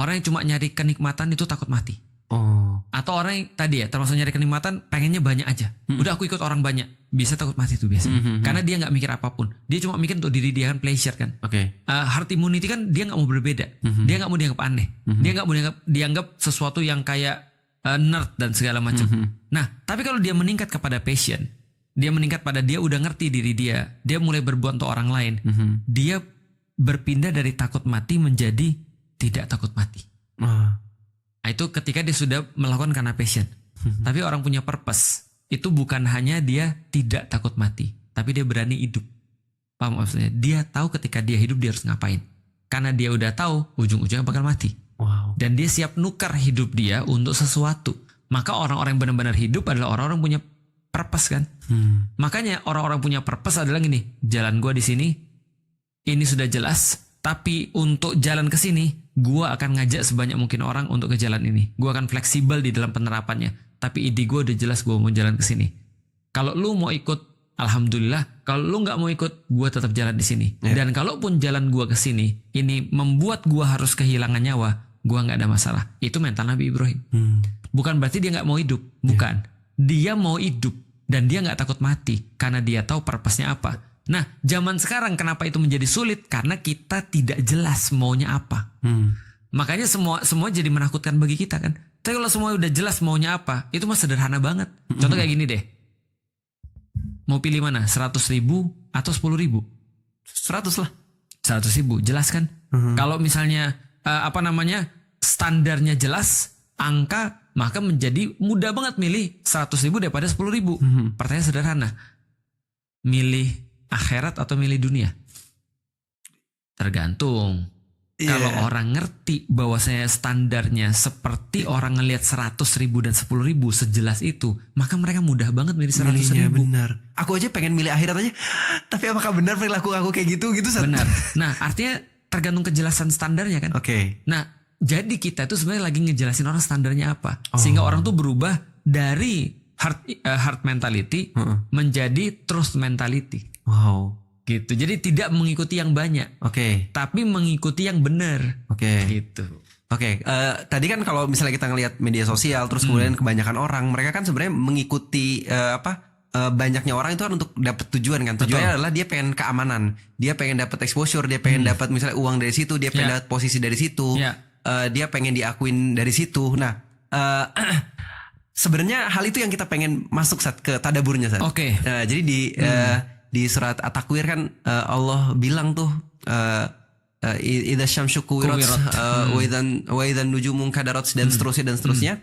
Orang yang cuma nyari kenikmatan itu takut mati. Oh. Atau orang yang tadi ya termasuk nyari kenikmatan pengennya banyak aja. Udah aku ikut orang banyak. Bisa takut mati tuh biasanya. Karena dia gak mikir apapun. Dia cuma mikir untuk diri dia kan pleasure kan. Oke. Herd immunity kan dia gak mau berbeda. Dia gak mau dianggap aneh. Dia gak mau dianggap sesuatu yang kayak nerd dan segala macam. Nah tapi kalau dia meningkat kepada passion. Dia meningkat pada dia udah ngerti diri dia. Dia mulai berbuat untuk orang lain. Dia berpindah dari takut mati menjadi tidak takut mati. Nah, itu ketika dia sudah melakukan karena passion. Tapi orang punya purpose. Itu bukan hanya dia tidak takut mati. Tapi dia berani hidup. Paham maksudnya? Dia tahu ketika dia hidup dia harus ngapain. Karena dia udah tahu ujung-ujungnya bakal mati. Wow. Dan dia siap nukar hidup dia untuk sesuatu. Maka orang-orang yang benar-benar hidup adalah orang-orang punya purpose kan. Makanya orang-orang punya purpose adalah gini. Jalan gua di sini. Ini sudah jelas. Tapi untuk jalan ke sini, gua akan ngajak sebanyak mungkin orang untuk ke jalan ini. Gua akan fleksibel di dalam penerapannya. Tapi ide gua udah jelas gua mau jalan ke sini. Kalau lu mau ikut, alhamdulillah. Kalau lu nggak mau ikut, gua tetap jalan di sini. Dan kalaupun jalan gua ke sini, ini membuat gua harus kehilangan nyawa, gua nggak ada masalah. Itu mental Nabi Ibrahim. Bukan berarti dia nggak mau hidup, bukan. Dia mau hidup dan dia nggak takut mati karena dia tahu purpose-nya apa. Nah, zaman sekarang kenapa itu menjadi sulit? Karena kita tidak jelas maunya apa. Makanya semua jadi menakutkan bagi kita kan. Tapi kalau semua udah jelas maunya apa, itu mah sederhana banget. Contoh kayak gini deh. Mau pilih mana? 100.000 atau 10.000? 100 lah. 100.000, jelas kan? Kalau misalnya standarnya jelas, angka, maka menjadi mudah banget milih 100.000 daripada 10.000. Pertanyaan sederhana. Milih akhirat atau milih dunia? Tergantung. Kalau orang ngerti bahwasanya standarnya seperti orang ngelihat 100.000 dan 10.000 sejelas itu, maka mereka mudah banget milih 100.000. Benar. Aku aja pengen milih akhirat aja. Tapi apakah benar perilaku aku kayak gitu? Benar. Nah, artinya tergantung kejelasan standarnya kan. Oke. Nah, jadi kita itu sebenarnya lagi ngejelasin orang standarnya apa, sehingga orang tuh berubah dari hard mentality menjadi truth mentality. Wow. Gitu. Jadi tidak mengikuti yang banyak. Oke. Tapi mengikuti yang benar. Oke. Gitu. Oke. Tadi kan kalau misalnya kita ngelihat media sosial, terus kemudian kebanyakan orang, mereka kan sebenarnya mengikuti banyaknya orang itu kan untuk dapat tujuan kan. Tujuannya adalah dia pengen keamanan, dia pengen dapat exposure, dia pengen dapat misalnya uang dari situ, dia pengen dapat posisi dari situ, dia pengen diakuin dari situ. Nah, sebenarnya hal itu yang kita pengen masuk ke tadaburnya saat. Oke. Jadi di surat At-Takwir kan Allah bilang tuh idza syamsu kuwirat wa idzan nujumun kadarat dan seterusnya